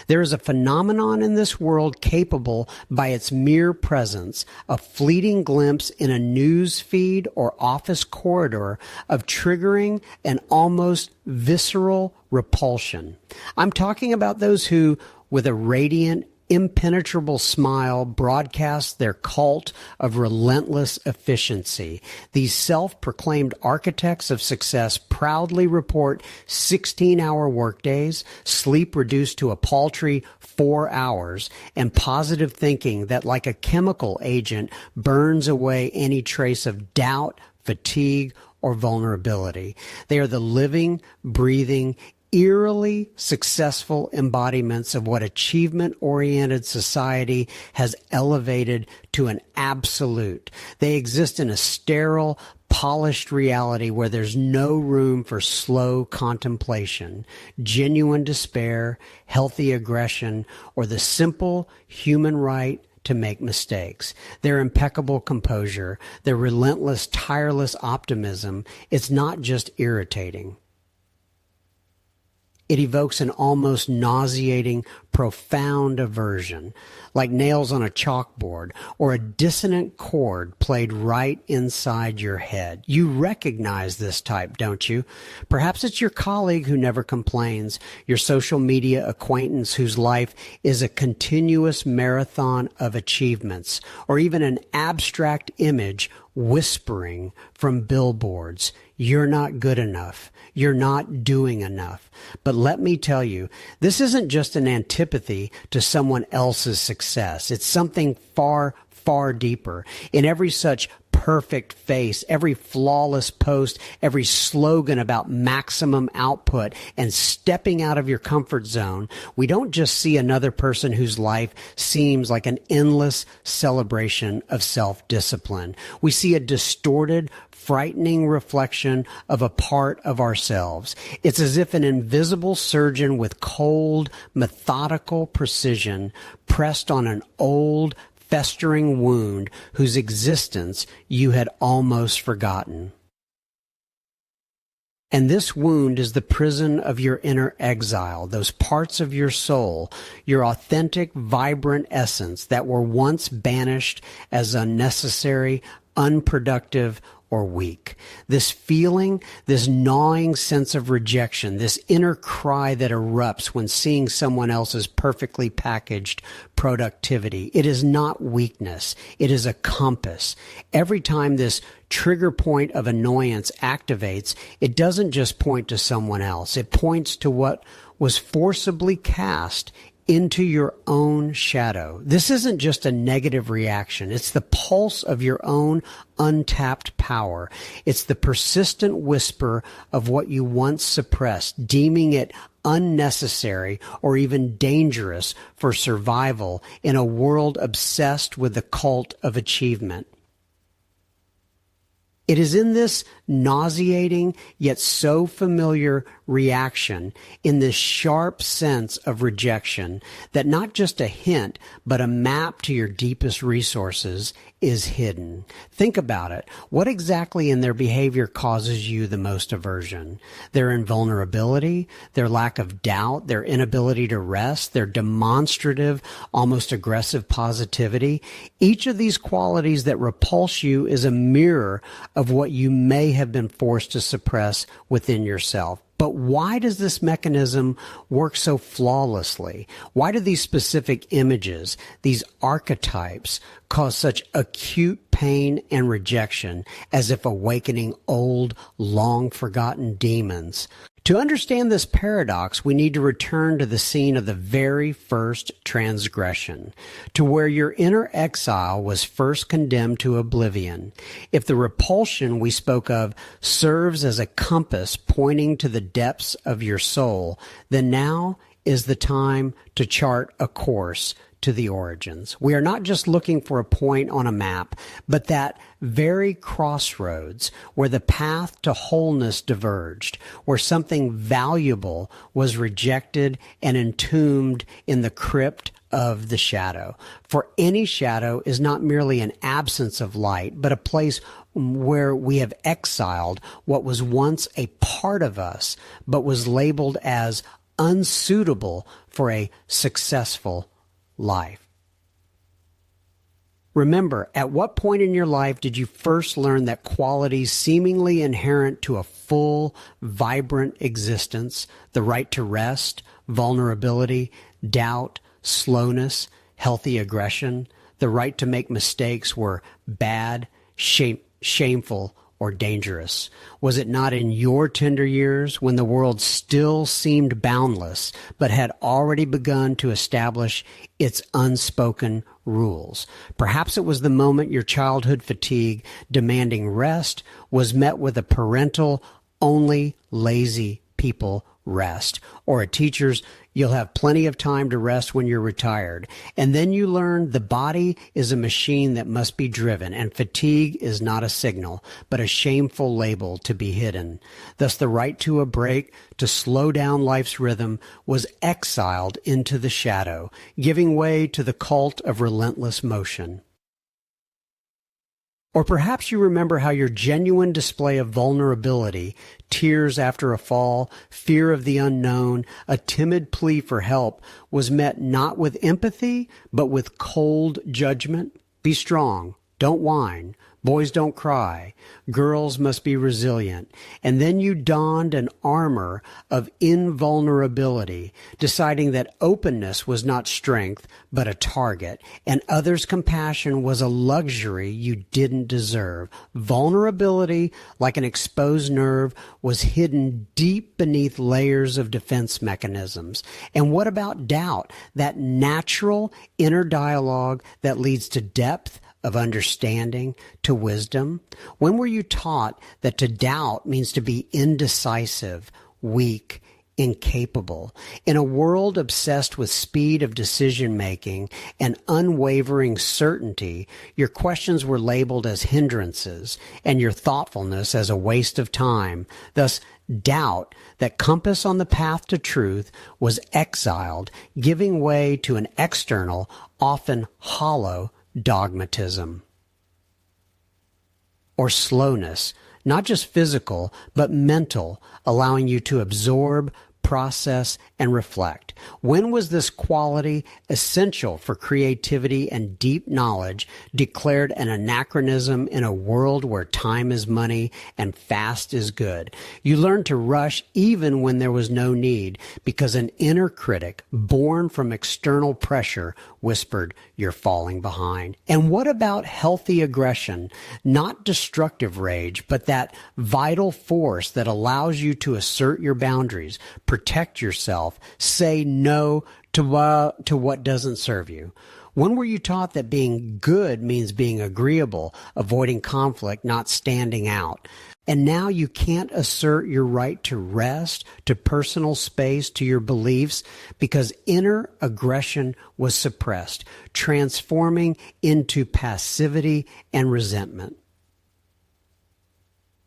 There is a phenomenon in this world capable, by its mere presence, a fleeting glimpse in a news feed or office corridor, of triggering an almost visceral repulsion. I'm talking about those who, with a radiant, impenetrable smile, broadcast their cult of relentless efficiency. These self-proclaimed architects of success proudly report 16-hour workdays, sleep reduced to a paltry 4 hours, and positive thinking that, like a chemical agent, burns away any trace of doubt, fatigue, or vulnerability. They are the living, breathing, eerily successful embodiments of what achievement-oriented society has elevated to an absolute. They exist in a sterile, polished reality where there's no room for slow contemplation, genuine despair, healthy aggression, or the simple human right to make mistakes. Their impeccable composure, their relentless, tireless optimism, it's not just irritating. It evokes an almost nauseating, profound aversion, like nails on a chalkboard or a dissonant chord played right inside your head. You recognize this type, don't you? Perhaps it's your colleague who never complains, your social media acquaintance whose life is a continuous marathon of achievements, or even an abstract image whispering from billboards, "You're not good enough. You're not doing enough." But let me tell you, this isn't just an antipathy to someone else's success. It's something far, far deeper. In every such perfect face, every flawless post, every slogan about maximum output and stepping out of your comfort zone, we don't just see another person whose life seems like an endless celebration of self-discipline. We see a distorted, frightening reflection of a part of ourselves. It's as if an invisible surgeon with cold, methodical precision pressed on an old, festering wound whose existence you had almost forgotten. And this wound is the prison of your inner exile, those parts of your soul, your authentic, vibrant essence that were once banished as unnecessary, unproductive, or weak. This feeling, this gnawing sense of rejection, this inner cry that erupts when seeing someone else's perfectly packaged productivity. It is not weakness. It is a compass. Every time this trigger point of annoyance activates, it doesn't just point to someone else. It points to what was forcibly cast into your own shadow. This isn't just a negative reaction. It's the pulse of your own untapped power. It's the persistent whisper of what you once suppressed, deeming it unnecessary or even dangerous for survival in a world obsessed with the cult of achievement. It is in this nauseating yet so familiar reaction, in this sharp sense of rejection, that not just a hint, but a map to your deepest resources is hidden. Think about it. What exactly in their behavior causes you the most aversion? Their invulnerability, their lack of doubt, their inability to rest, their demonstrative, almost aggressive positivity. Each of these qualities that repulse you is a mirror of what you may have been forced to suppress within yourself. But why does this mechanism work so flawlessly? Why do these specific images, these archetypes, cause such acute pain and rejection, as if awakening old, long-forgotten demons? To understand this paradox, we need to return to the scene of the very first transgression, to where your inner exile was first condemned to oblivion. If the repulsion we spoke of serves as a compass pointing to the depths of your soul, then now is the time to chart a course to the origins. We are not just looking for a point on a map, but that very crossroads where the path to wholeness diverged, where something valuable was rejected and entombed in the crypt of the shadow. For any shadow is not merely an absence of light, but a place where we have exiled what was once a part of us, but was labeled as unsuitable for a successful life. Remember, at what point in your life did you first learn that qualities seemingly inherent to a full, vibrant existence, the right to rest, vulnerability, doubt, slowness, healthy aggression, the right to make mistakes were bad, shameful, or dangerous? Was it not in your tender years, when the world still seemed boundless, but had already begun to establish its unspoken rules? Perhaps it was the moment your childhood fatigue, demanding rest, was met with a parental, only lazy people rest, or a teacher's, you'll have plenty of time to rest when you're retired. And then you learn the body is a machine that must be driven, and fatigue is not a signal, but a shameful label to be hidden. Thus the right to a break, to slow down life's rhythm, was exiled into the shadow, giving way to the cult of relentless motion. Or perhaps you remember how your genuine display of vulnerability, tears after a fall, fear of the unknown, a timid plea for help, was met not with empathy, but with cold judgment. Be strong. Don't whine. Boys don't cry. Girls must be resilient. And then you donned an armor of invulnerability, deciding that openness was not strength, but a target, and others' compassion was a luxury you didn't deserve. Vulnerability, like an exposed nerve, was hidden deep beneath layers of defense mechanisms. And what about doubt, that natural inner dialogue that leads to depth of understanding, to wisdom? When were you taught that to doubt means to be indecisive, weak, incapable? In a world obsessed with speed of decision-making and unwavering certainty, your questions were labeled as hindrances and your thoughtfulness as a waste of time. Thus, doubt, that compass on the path to truth, was exiled, giving way to an external, often hollow, dogmatism. Or slowness, not just physical, but mental, allowing you to absorb, process, and reflect. When was this quality, essential for creativity and deep knowledge, declared an anachronism in a world where time is money and fast is good? You learned to rush even when there was no need, because an inner critic, born from external pressure, whispered, "You're falling behind." And what about healthy aggression? Not destructive rage, but that vital force that allows you to assert your boundaries, protect yourself, say no to what doesn't serve you. When were you taught that being good means being agreeable, avoiding conflict, not standing out? And now you can't assert your right to rest, to personal space, to your beliefs, because inner aggression was suppressed, transforming into passivity and resentment.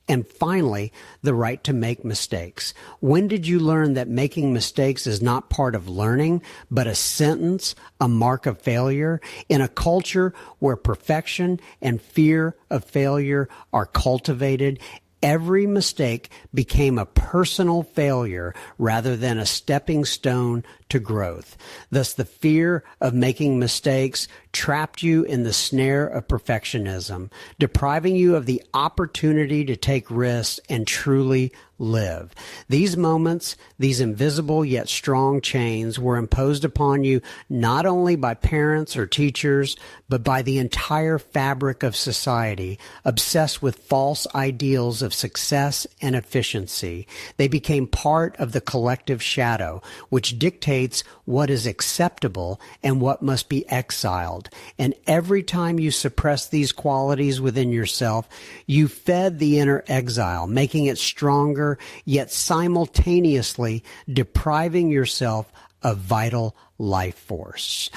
And finally, the right to make mistakes. When did you learn that making mistakes is not part of learning, but a sentence, a mark of failure? In a culture where perfection and fear of failure are cultivated, every mistake became a personal failure rather than a stepping stone to growth. Thus, the fear of making mistakes trapped you in the snare of perfectionism, depriving you of the opportunity to take risks and truly live. These moments, these invisible yet strong chains, were imposed upon you not only by parents or teachers, but by the entire fabric of society, obsessed with false ideals of success and efficiency. They became part of the collective shadow, which dictates what is acceptable and what must be exiled. And every time you suppress these qualities within yourself, you fed the inner exile, making it stronger, yet simultaneously depriving yourself of vital life force.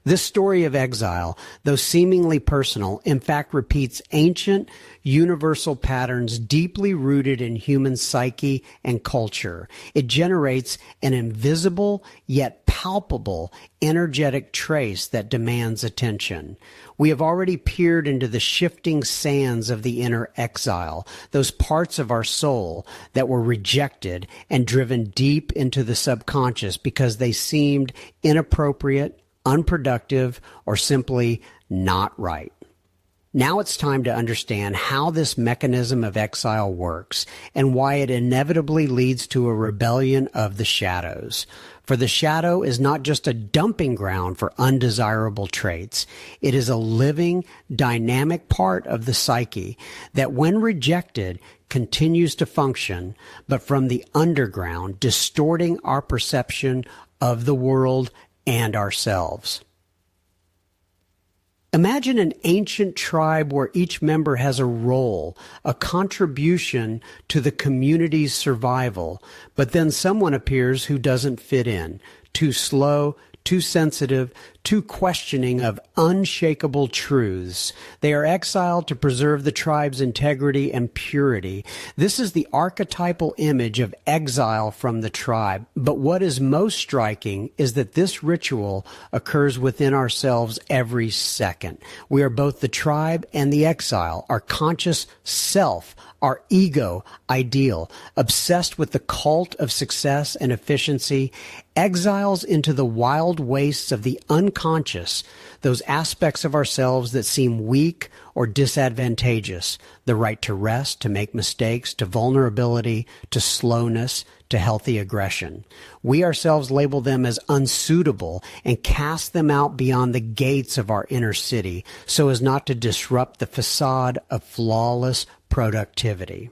This story of exile, though seemingly personal, in fact repeats ancient, universal patterns deeply rooted in human psyche and culture. It generates an invisible yet palpable, energetic trace that demands attention. We have already peered into the shifting sands of the inner exile, those parts of our soul that were rejected and driven deep into the subconscious because they seemed inappropriate, unproductive, or simply not right. Now it's time to understand how this mechanism of exile works and why it inevitably leads to a rebellion of the shadows. For the shadow is not just a dumping ground for undesirable traits. It is a living, dynamic part of the psyche that, when rejected, continues to function, but from the underground, distorting our perception of the world and ourselves. Imagine an ancient tribe where each member has a role, a contribution to the community's survival, but then someone appears who doesn't fit in, too slow, too sensitive, too questioning of unshakable truths. They are exiled to preserve the tribe's integrity and purity. This is the archetypal image of exile from the tribe. But what is most striking is that this ritual occurs within ourselves every second. We are both the tribe and the exile, our conscious self, our ego ideal, obsessed with the cult of success and efficiency, exiles into the wild wastes of the unconscious, those aspects of ourselves that seem weak or disadvantageous, the right to rest, to make mistakes, to vulnerability, to slowness, to healthy aggression. We ourselves label them as unsuitable and cast them out beyond the gates of our inner city so as not to disrupt the facade of flawless productivity.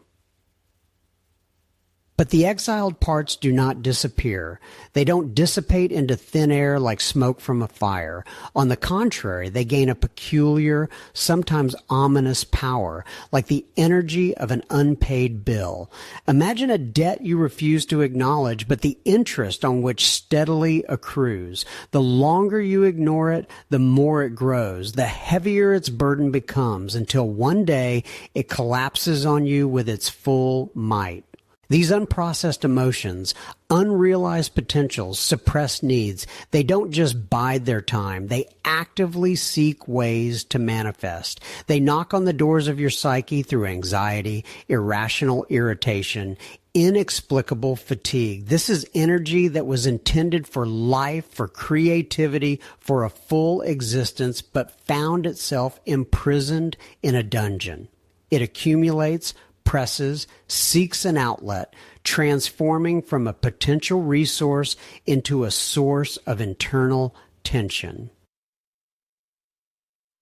But the exiled parts do not disappear. They don't dissipate into thin air like smoke from a fire. On the contrary, they gain a peculiar, sometimes ominous power, like the energy of an unpaid bill. Imagine a debt you refuse to acknowledge, but the interest on which steadily accrues. The longer you ignore it, the more it grows, the heavier its burden becomes, until one day it collapses on you with its full might. These unprocessed emotions, unrealized potentials, suppressed needs, they don't just bide their time. They actively seek ways to manifest. They knock on the doors of your psyche through anxiety, irrational irritation, inexplicable fatigue. This is energy that was intended for life, for creativity, for a full existence, but found itself imprisoned in a dungeon. It accumulates, presses, seeks an outlet, transforming from a potential resource into a source of internal tension.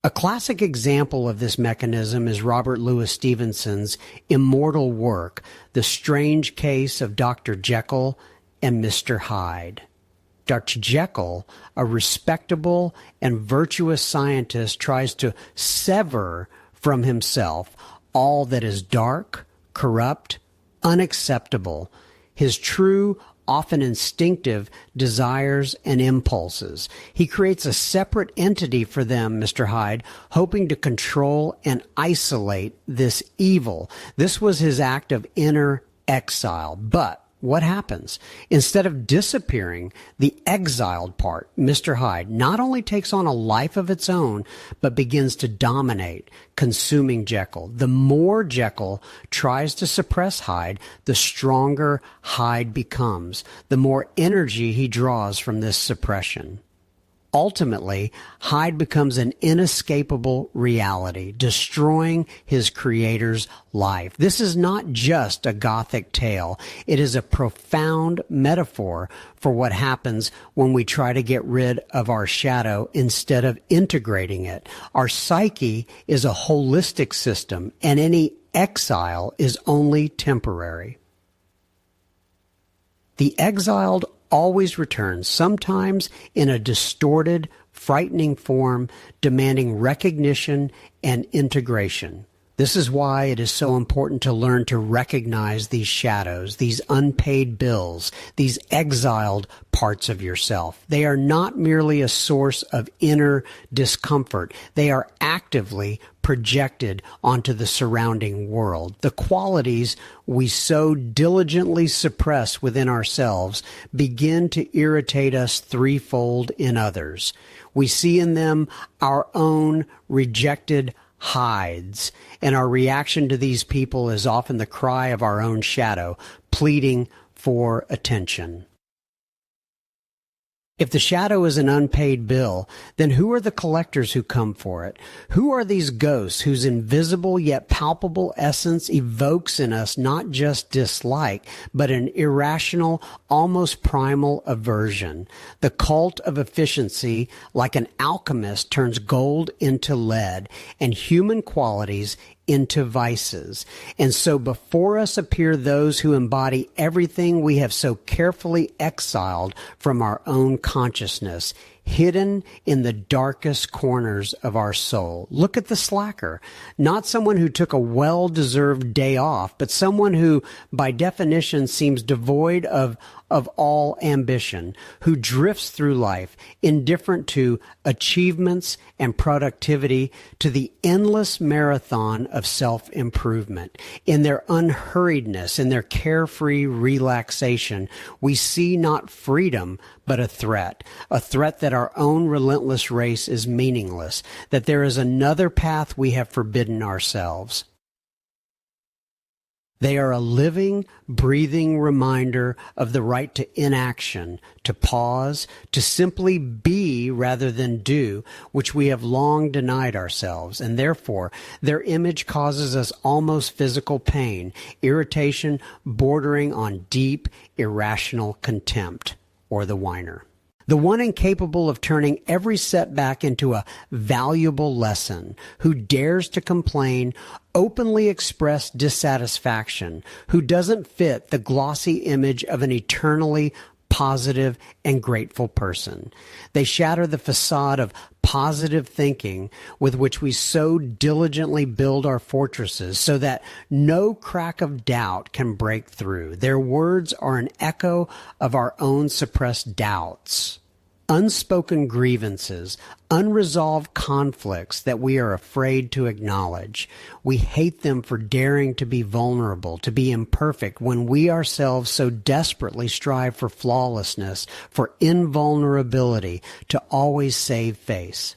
A classic example of this mechanism is Robert Louis Stevenson's immortal work, The Strange Case of Dr. Jekyll and Mr. Hyde. Dr. Jekyll, a respectable and virtuous scientist, tries to sever from himself all that is dark, corrupt, unacceptable, his true, often instinctive desires and impulses. He creates a separate entity for them, Mr. Hyde, hoping to control and isolate this evil. This was his act of inner exile. But what happens? Instead of disappearing, the exiled part, Mr. Hyde, not only takes on a life of its own, but begins to dominate, consuming Jekyll. The more Jekyll tries to suppress Hyde, the stronger Hyde becomes, the more energy he draws from this suppression. Ultimately, Hyde becomes an inescapable reality, destroying his creator's life. This is not just a Gothic tale. It is a profound metaphor for what happens when we try to get rid of our shadow instead of integrating it. Our psyche is a holistic system, and any exile is only temporary. The exiled always returns, sometimes in a distorted, frightening form, demanding recognition and integration. This is why it is so important to learn to recognize these shadows, these unpaid bills, these exiled parts of yourself. They are not merely a source of inner discomfort. They are actively projected onto the surrounding world. The qualities we so diligently suppress within ourselves begin to irritate us threefold in others. We see in them our own rejected hides, and our reaction to these people is often the cry of our own shadow, pleading for attention. If the shadow is an unpaid bill, then who are the collectors who come for it? Who are these ghosts whose invisible yet palpable essence evokes in us not just dislike, but an irrational, almost primal aversion? The cult of efficiency, like an alchemist, turns gold into lead and human qualities into vices. And so before us appear those who embody everything we have so carefully exiled from our own consciousness, hidden in the darkest corners of our soul. Look at the slacker. Not someone who took a well-deserved day off, but someone who, by definition, seems devoid of all ambition, who drifts through life, indifferent to achievements and productivity, to the endless marathon of self-improvement. In their unhurriedness, in their carefree relaxation, we see not freedom, but a threat that our own relentless race is meaningless, that there is another path we have forbidden ourselves. They are a living, breathing reminder of the right to inaction, to pause, to simply be rather than do, which we have long denied ourselves, and therefore their image causes us almost physical pain, irritation bordering on deep, irrational contempt, or the whiner. The one incapable of turning every setback into a valuable lesson, who dares to complain, openly express dissatisfaction, who doesn't fit the glossy image of an eternally positive and grateful person. They shatter the facade of positive thinking with which we so diligently build our fortresses so that no crack of doubt can break through. Their words are an echo of our own suppressed doubts, unspoken grievances, unresolved conflicts that we are afraid to acknowledge. We hate them for daring to be vulnerable, to be imperfect, when we ourselves so desperately strive for flawlessness, for invulnerability, to always save face.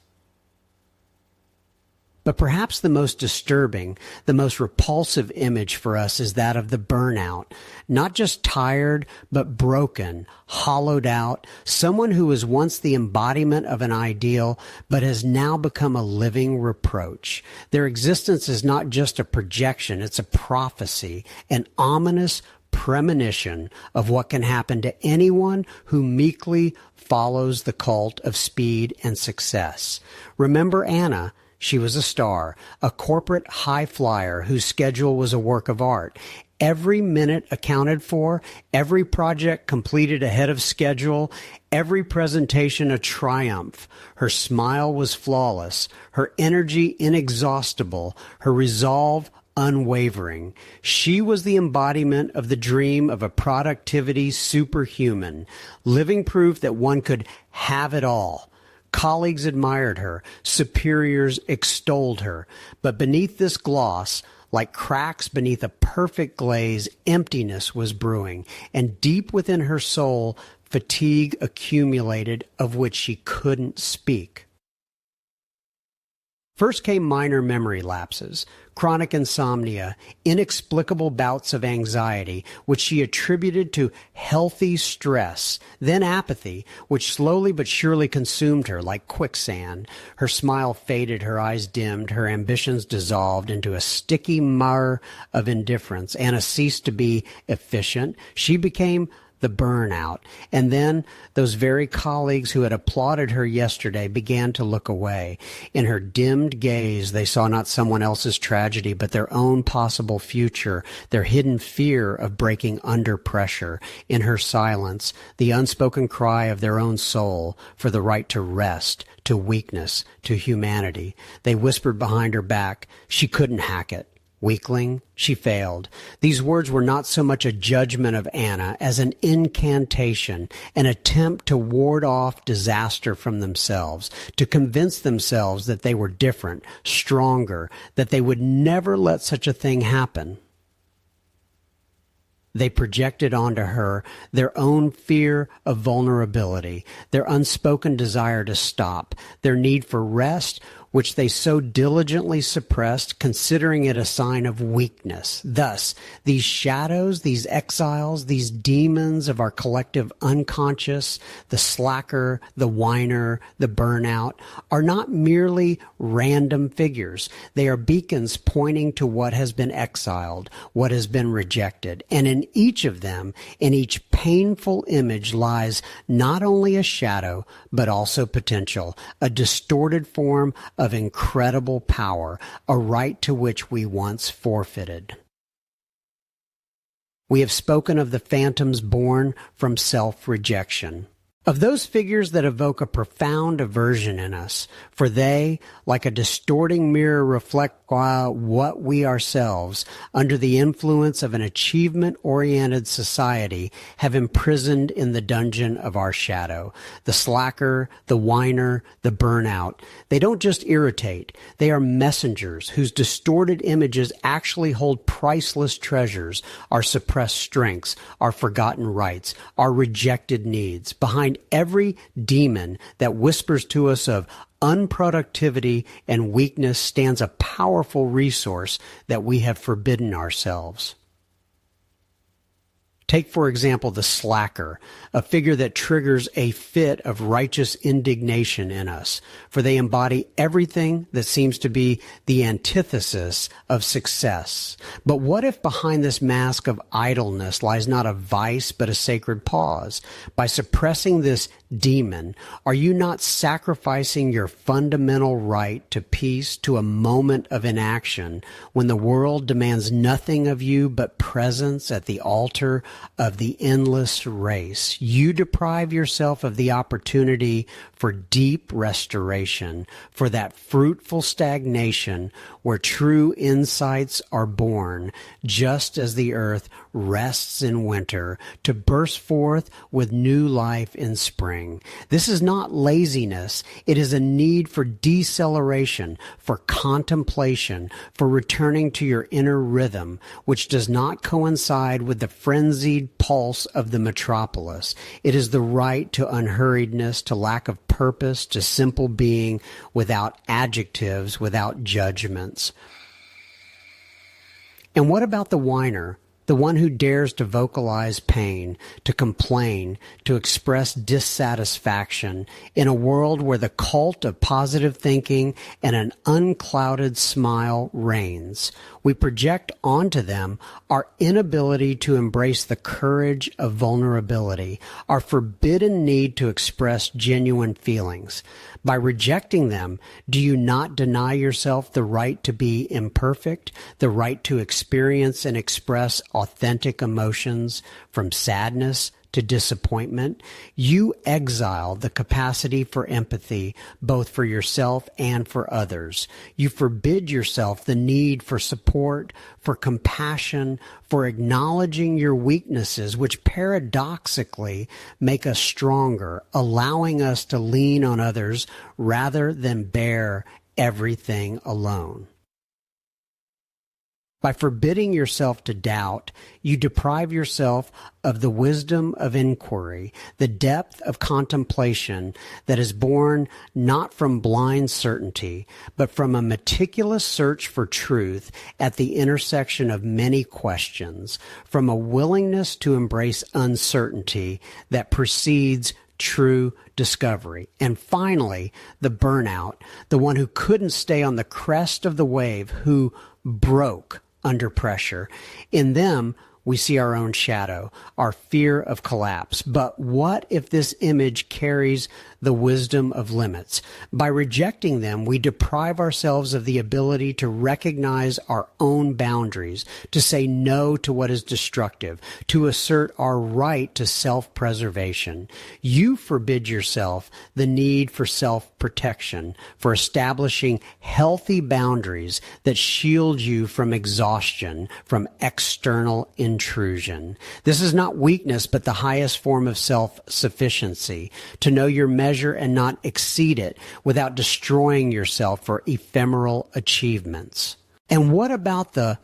But perhaps the most disturbing, the most repulsive image for us is that of the burnout. Not just tired, but broken, hollowed out, someone who was once the embodiment of an ideal, but has now become a living reproach. Their existence is not just a projection, it's a prophecy, an ominous premonition of what can happen to anyone who meekly follows the cult of speed and success. Remember Anna. She was a star, a corporate high flyer whose schedule was a work of art. Every minute accounted for, every project completed ahead of schedule, every presentation a triumph. Her smile was flawless, her energy inexhaustible, her resolve unwavering. She was the embodiment of the dream of a productivity superhuman, living proof that one could have it all. Colleagues admired her, superiors extolled her, but beneath this gloss, like cracks beneath a perfect glaze, emptiness was brewing, and deep within her soul, fatigue accumulated of which she couldn't speak. First came minor memory lapses, chronic insomnia, inexplicable bouts of anxiety, which she attributed to healthy stress, then apathy, which slowly but surely consumed her like quicksand. Her smile faded, her eyes dimmed, her ambitions dissolved into a sticky mire of indifference. Anna ceased to be efficient. She became the burnout. And then those very colleagues who had applauded her yesterday began to look away. In her dimmed gaze, they saw not someone else's tragedy, but their own possible future, their hidden fear of breaking under pressure. In her silence, the unspoken cry of their own soul for the right to rest, to weakness, to humanity. They whispered behind her back, she couldn't hack it. Weakling, she failed. These words were not so much a judgment of Anna as an incantation, an attempt to ward off disaster from themselves, to convince themselves that they were different, stronger, that they would never let such a thing happen. They projected onto her their own fear of vulnerability, their unspoken desire to stop, their need for rest, which they so diligently suppressed, considering it a sign of weakness. Thus, these shadows, these exiles, these demons of our collective unconscious, the slacker, the whiner, the burnout, are not merely random figures. They are beacons pointing to what has been exiled, what has been rejected. And in each of them, in each painful image lies not only a shadow, but also potential, a distorted form of incredible power, a right to which we once forfeited. We have spoken of the phantoms born from self-rejection, of those figures that evoke a profound aversion in us, for they, like a distorting mirror, reflect what we ourselves, under the influence of an achievement-oriented society, have imprisoned in the dungeon of our shadow. The slacker, the whiner, the burnout. They don't just irritate. They are messengers whose distorted images actually hold priceless treasures, our suppressed strengths, our forgotten rights, our rejected needs. Behind every demon that whispers to us of unproductivity and weakness stands a powerful resource that we have forbidden ourselves. Take, for example, the slacker, a figure that triggers a fit of righteous indignation in us, for they embody everything that seems to be the antithesis of success. But what if behind this mask of idleness lies not a vice but a sacred pause? By suppressing this demon, are you not sacrificing your fundamental right to peace, to a moment of inaction, when the world demands nothing of you but presence at the altar of the endless race? You deprive yourself of the opportunity for deep restoration, for that fruitful stagnation where true insights are born, just as the earth rests in winter, to burst forth with new life in spring. This is not laziness. It is a need for deceleration, for contemplation, for returning to your inner rhythm, which does not coincide with the frenzied pulse of the metropolis. It is the right to unhurriedness, to lack of purpose, to simple being without adjectives, without judgments. And what about the whiner? The one who dares to vocalize pain, to complain, to express dissatisfaction in a world where the cult of positive thinking and an unclouded smile reigns. We project onto them our inability to embrace the courage of vulnerability, our forbidden need to express genuine feelings. By rejecting them, do you not deny yourself the right to be imperfect, the right to experience and express authentic emotions, from sadness to disappointment? You exile the capacity for empathy, both for yourself and for others. You forbid yourself the need for support, for compassion, for acknowledging your weaknesses, which paradoxically make us stronger, allowing us to lean on others rather than bear everything alone. By forbidding yourself to doubt, you deprive yourself of the wisdom of inquiry, the depth of contemplation that is born not from blind certainty, but from a meticulous search for truth at the intersection of many questions, from a willingness to embrace uncertainty that precedes true discovery. And finally, the burnout, the one who couldn't stay on the crest of the wave, who broke under pressure. In them, we see our own shadow, our fear of collapse. But what if this image carries the wisdom of limits? By rejecting them, we deprive ourselves of the ability to recognize our own boundaries, to say no to what is destructive, to assert our right to self-preservation. You forbid yourself the need for self-protection, for establishing healthy boundaries that shield you from exhaustion, from external intrusion. This is not weakness, but the highest form of self-sufficiency, to know your measure and not exceed it without destroying yourself for ephemeral achievements. And what about the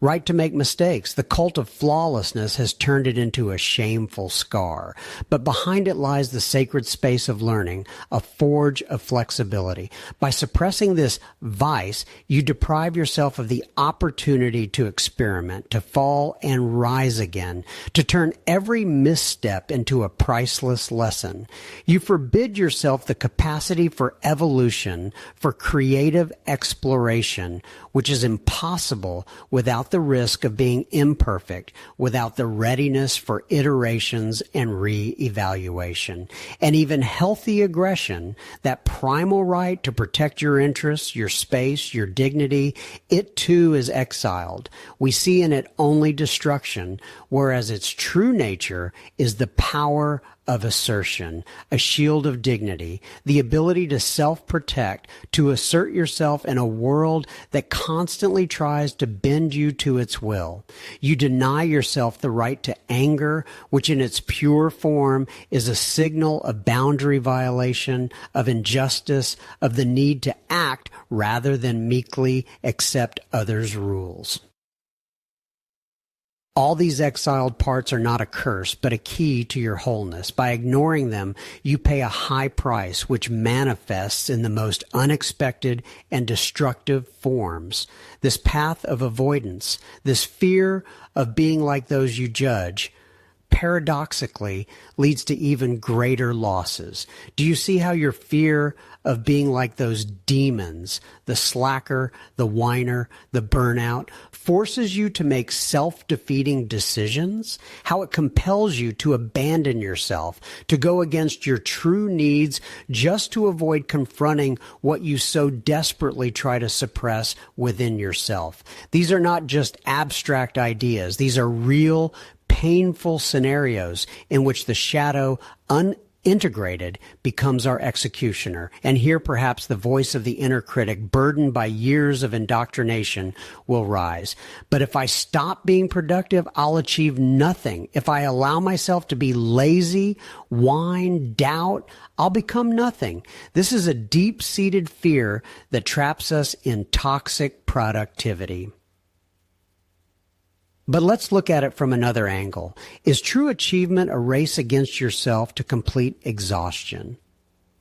right to make mistakes? The cult of flawlessness has turned it into a shameful scar. But behind it lies the sacred space of learning, a forge of flexibility. By suppressing this vice, you deprive yourself of the opportunity to experiment, to fall and rise again, to turn every misstep into a priceless lesson. You forbid yourself the capacity for evolution, for creative exploration, which is impossible without the risk of being imperfect, without the readiness for iterations and re-evaluation. And even healthy aggression, that primal right to protect your interests, your space, your dignity, it too is exiled. We see in it only destruction, whereas its true nature is the power of assertion, a shield of dignity, the ability to self-protect, to assert yourself in a world that constantly tries to bend you to its will. You deny yourself the right to anger, which in its pure form is a signal of boundary violation, of injustice, of the need to act rather than meekly accept others' rules. All these exiled parts are not a curse, but a key to your wholeness. By ignoring them, you pay a high price, which manifests in the most unexpected and destructive forms. This path of avoidance, this fear of being like those you judge, paradoxically leads to even greater losses. Do you see how your fear of being like those demons, the slacker, the whiner, the burnout, forces you to make self-defeating decisions? How it compels you to abandon yourself, to go against your true needs just to avoid confronting what you so desperately try to suppress within yourself. These are not just abstract ideas. These are real, painful scenarios in which the shadow unintegrated becomes our executioner. And here perhaps the voice of the inner critic, burdened by years of indoctrination, will rise. But if I stop being productive, I'll achieve nothing. If I allow myself to be lazy, whine, doubt, I'll become nothing. This is a deep-seated fear that traps us in toxic productivity. But let's look at it from another angle. Is true achievement a race against yourself to complete exhaustion?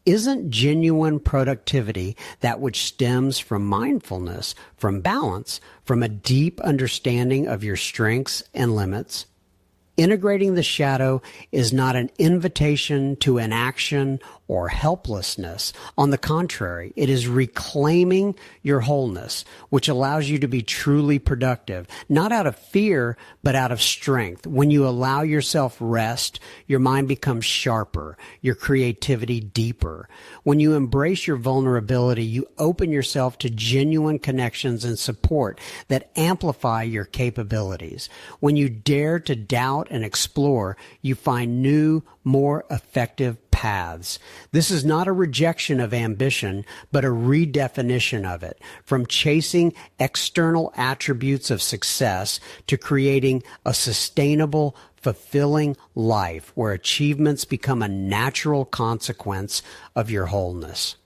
Isn't genuine productivity that which stems from mindfulness, from balance, from a deep understanding of your strengths and limits? Integrating the shadow is not an invitation to inaction or helplessness. On the contrary, it is reclaiming your wholeness, which allows you to be truly productive, not out of fear, but out of strength. When you allow yourself rest, your mind becomes sharper, your creativity deeper. When you embrace your vulnerability, you open yourself to genuine connections and support that amplify your capabilities. When you dare to doubt and explore, you find new, more effective paths. This is not a rejection of ambition, but a redefinition of it, from chasing external attributes of success to creating a sustainable, fulfilling life where achievements become a natural consequence of your wholeness.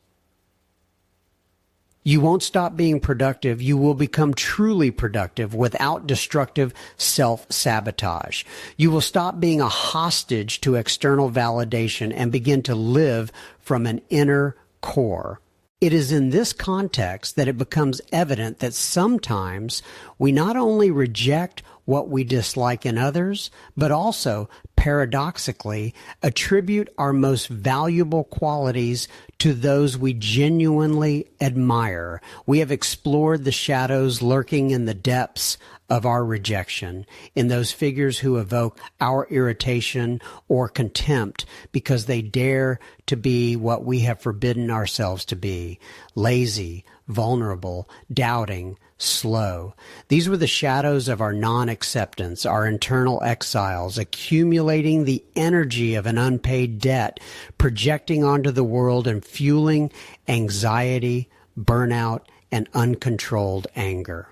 You won't stop being productive. You will become truly productive without destructive self-sabotage. You will stop being a hostage to external validation and begin to live from an inner core. It is in this context that it becomes evident that sometimes we not only reject what we dislike in others, but also paradoxically, attribute our most valuable qualities to those we genuinely admire. We have explored the shadows lurking in the depths of our rejection, in those figures who evoke our irritation or contempt because they dare to be what we have forbidden ourselves to be: lazy, vulnerable, doubting, slow. These were the shadows of our non-acceptance, our internal exiles, accumulating the energy of an unpaid debt, projecting onto the world and fueling anxiety, burnout, and uncontrolled anger.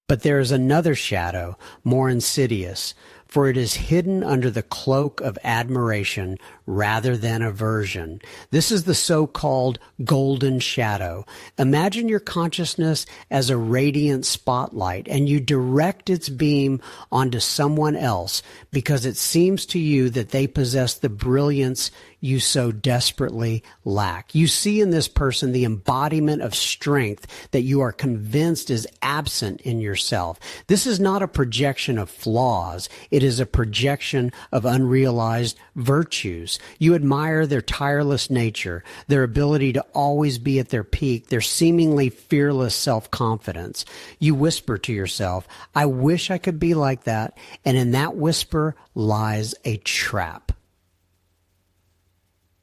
But there is another shadow, more insidious, for it is hidden under the cloak of admiration rather than aversion. This is the so-called golden shadow. Imagine your consciousness as a radiant spotlight, and you direct its beam onto someone else because it seems to you that they possess the brilliance you so desperately lack. You see in this person the embodiment of strength that you are convinced is absent in yourself. This is not a projection of flaws. It is a projection of unrealized virtues. You admire their tireless nature, their ability to always be at their peak, their seemingly fearless self-confidence. You whisper to yourself, "I wish I could be like that," and in that whisper lies a trap.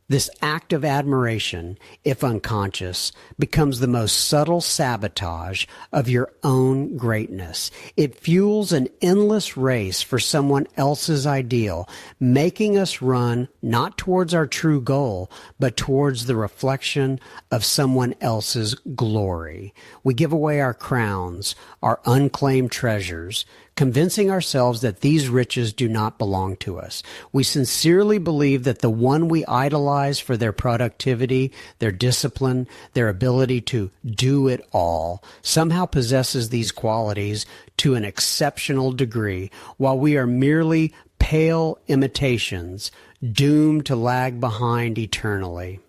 This act of admiration, if unconscious, becomes the most subtle sabotage of your own greatness. It fuels an endless race for someone else's ideal, making us run not towards our true goal, but towards the reflection of someone else's glory. We give away our crowns, our unclaimed treasures, convincing ourselves that these riches do not belong to us. We sincerely believe that the one we idolize for their productivity, their discipline, their ability to do it all, somehow possesses these qualities to an exceptional degree, while we are merely pale imitations, doomed to lag behind eternally.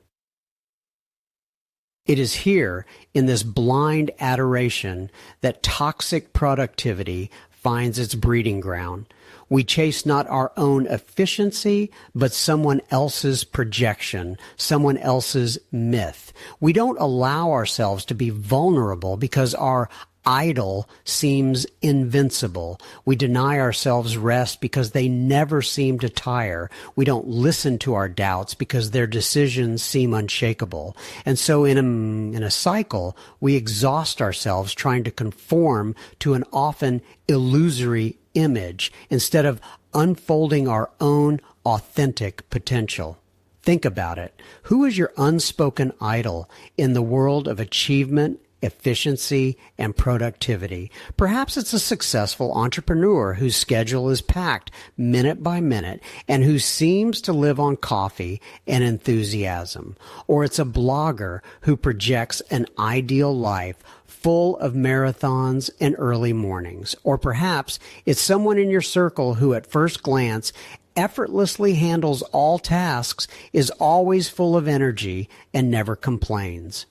It is here, in this blind adoration, that toxic productivity finds its breeding ground. We chase not our own efficiency, but someone else's projection, someone else's myth. We don't allow ourselves to be vulnerable because our idol seems invincible. We deny ourselves rest because they never seem to tire. We don't listen to our doubts because their decisions seem unshakable. And so in a cycle, we exhaust ourselves trying to conform to an often illusory image instead of unfolding our own authentic potential. Think about it. Who is your unspoken idol in the world of achievement, efficiency, and productivity? Perhaps it's a successful entrepreneur whose schedule is packed minute by minute and who seems to live on coffee and enthusiasm. Or it's a blogger who projects an ideal life full of marathons and early mornings. Or perhaps it's someone in your circle who at first glance effortlessly handles all tasks, is always full of energy, and never complains.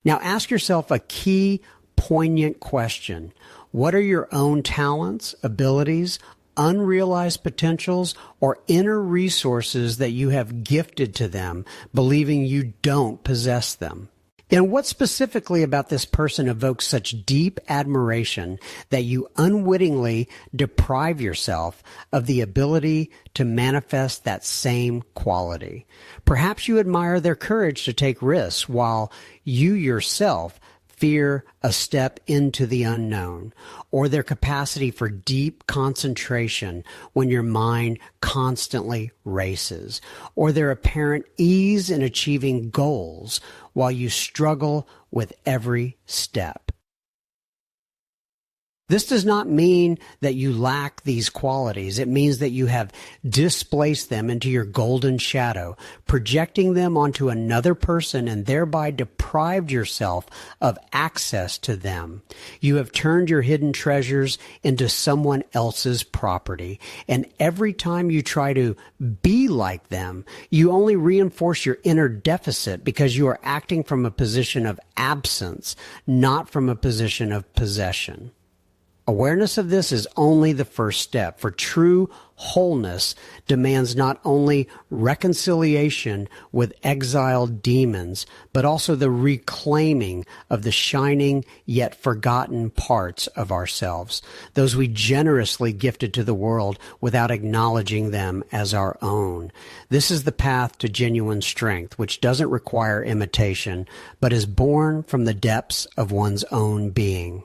Now ask yourself a key, poignant question. What are your own talents, abilities, unrealized potentials, or inner resources that you have gifted to them, believing you don't possess them? And what specifically about this person evokes such deep admiration that you unwittingly deprive yourself of the ability to manifest that same quality? Perhaps you admire their courage to take risks while you yourself fear a step into the unknown, or their capacity for deep concentration when your mind constantly races, or their apparent ease in achieving goals while you struggle with every step. This does not mean that you lack these qualities. It means that you have displaced them into your golden shadow, projecting them onto another person and thereby deprived yourself of access to them. You have turned your hidden treasures into someone else's property. And every time you try to be like them, you only reinforce your inner deficit because you are acting from a position of absence, not from a position of possession. Awareness of this is only the first step, for true wholeness demands not only reconciliation with exiled demons, but also the reclaiming of the shining yet forgotten parts of ourselves, those we generously gifted to the world without acknowledging them as our own. This is the path to genuine strength, which doesn't require imitation, but is born from the depths of one's own being.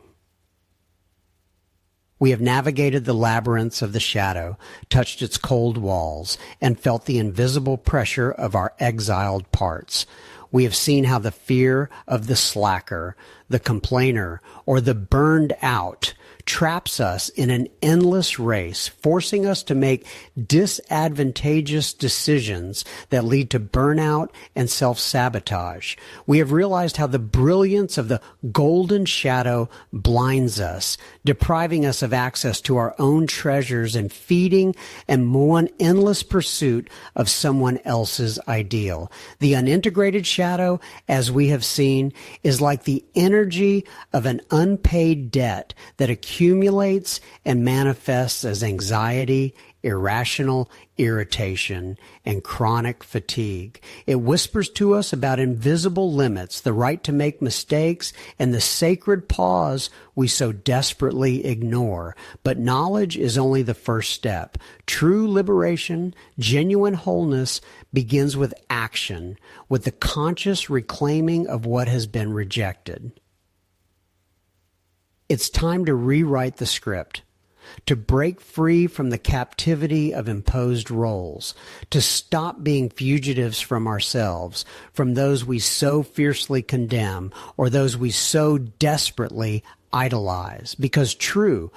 We have navigated the labyrinths of the shadow, touched its cold walls, and felt the invisible pressure of our exiled parts. We have seen how the fear of the slacker, the complainer, or the burned out traps us in an endless race, forcing us to make disadvantageous decisions that lead to burnout and self-sabotage. We have realized how the brilliance of the golden shadow blinds us, depriving us of access to our own treasures and feeding and one endless pursuit of someone else's ideal. The unintegrated shadow, as we have seen, is like the energy of an unpaid debt that accumulates and manifests as anxiety, irrational irritation, and chronic fatigue. It whispers to us about invisible limits, the right to make mistakes, and the sacred pause we so desperately ignore. But knowledge is only the first step. True liberation, genuine wholeness, begins with action, with the conscious reclaiming of what has been rejected. It's time to rewrite the script, to break free from the captivity of imposed roles, to stop being fugitives from ourselves, from those we so fiercely condemn or those we so desperately idolize. Because true,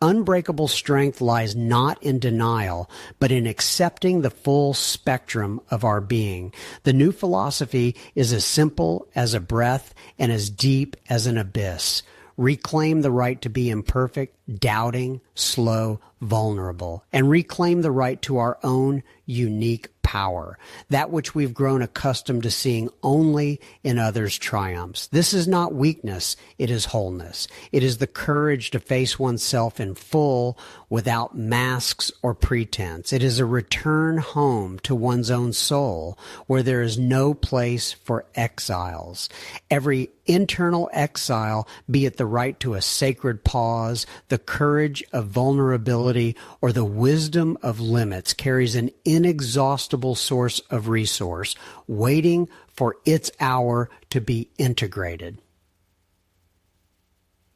unbreakable strength lies not in denial, but in accepting the full spectrum of our being. The new philosophy is as simple as a breath and as deep as an abyss. Reclaim the right to be imperfect, doubting, slow, vulnerable, and reclaim the right to our own unique power, that which we've grown accustomed to seeing only in others' triumphs. This is not weakness, it is wholeness. It is the courage to face oneself in full without masks or pretense. It is a return home to one's own soul where there is no place for exiles. Every internal exile, be it the right to a sacred pause, the courage of vulnerability, or the wisdom of limits, carries an inexhaustible source of resource waiting for its hour to be integrated.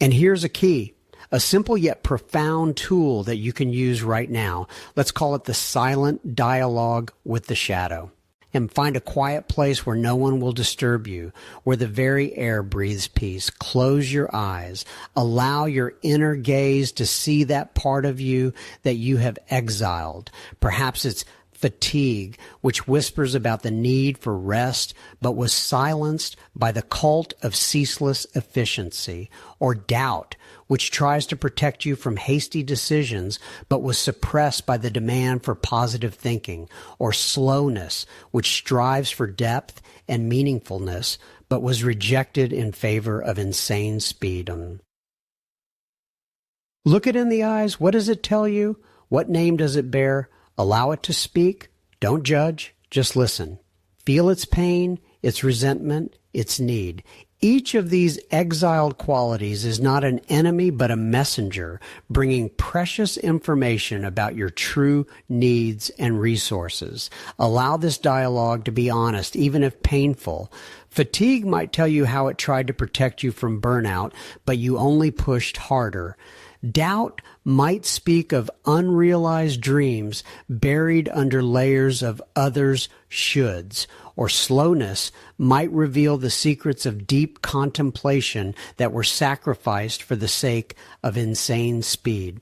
And here's a key, a simple yet profound tool that you can use right now. Let's call it the silent dialogue with the shadow. And find a quiet place where no one will disturb you, where the very air breathes peace. Close your eyes. Allow your inner gaze to see that part of you that you have exiled. Perhaps it's fatigue, which whispers about the need for rest, but was silenced by the cult of ceaseless efficiency. Or doubt, which tries to protect you from hasty decisions, but was suppressed by the demand for positive thinking. Or slowness, which strives for depth and meaningfulness, but was rejected in favor of insane speed. Look it in the eyes. What does it tell you? What name does it bear? Allow it to speak. Don't judge. Just listen. Feel its pain, its resentment, its need. Each of these exiled qualities is not an enemy but a messenger, bringing precious information about your true needs and resources. Allow this dialogue to be honest, even if painful. Fatigue might tell you how it tried to protect you from burnout, but you only pushed harder. Doubt might speak of unrealized dreams buried under layers of others' shoulds. Or slowness might reveal the secrets of deep contemplation that were sacrificed for the sake of insane speed.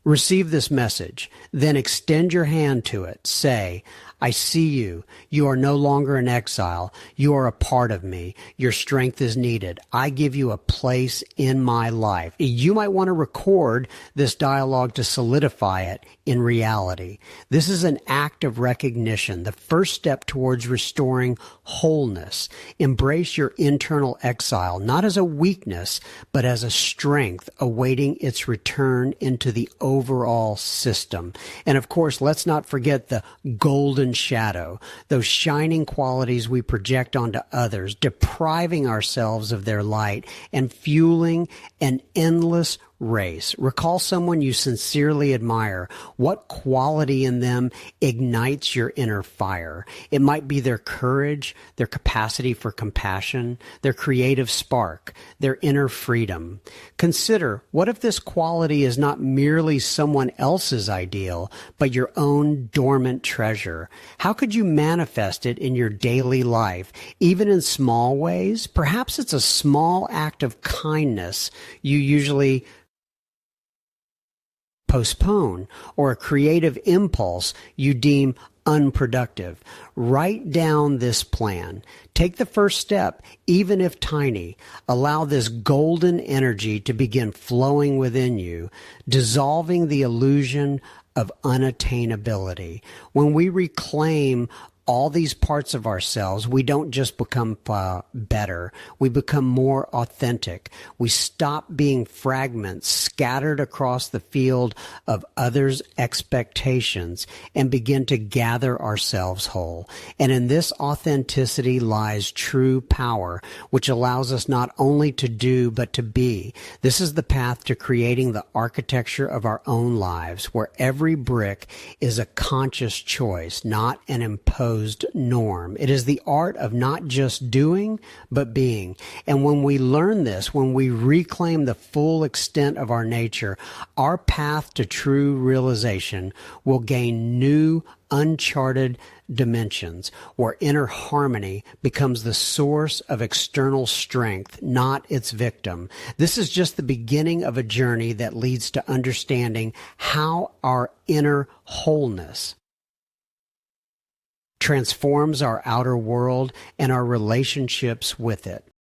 Receive this message, then extend your hand to it. Say, I see you. You are no longer an exile. You are a part of me. Your strength is needed. I give you a place in my life. You might want to record this dialogue to solidify it in reality. This is an act of recognition, the first step towards restoring wholeness. Embrace your internal exile, not as a weakness, but as a strength awaiting its return into the overall system. And of course, let's not forget the golden shadow, those shining qualities we project onto others, depriving ourselves of their light and fueling an endless race. Recall someone you sincerely admire. What quality in them ignites your inner fire? It might be their courage, their capacity for compassion, their creative spark, their inner freedom. Consider, what if this quality is not merely someone else's ideal, but your own dormant treasure? How could you manifest it in your daily life, even in small ways? Perhaps it's a small act of kindness you usually postpone, or a creative impulse you deem unproductive. Write down this plan. Take the first step, even if tiny. Allow this golden energy to begin flowing within you, dissolving the illusion of unattainability. When we reclaim all these parts of ourselves, we don't just become better. We become more authentic. We stop being fragments scattered across the field of others' expectations and begin to gather ourselves whole. And in this authenticity lies true power, which allows us not only to do, but to be. This is the path to creating the architecture of our own lives, where every brick is a conscious choice, not an imposed norm. It is the art of not just doing, but being. And when we learn this, when we reclaim the full extent of our nature, our path to true realization will gain new, uncharted dimensions, where inner harmony becomes the source of external strength, not its victim. This is just the beginning of a journey that leads to understanding how our inner wholeness transforms our outer world and our relationships with it.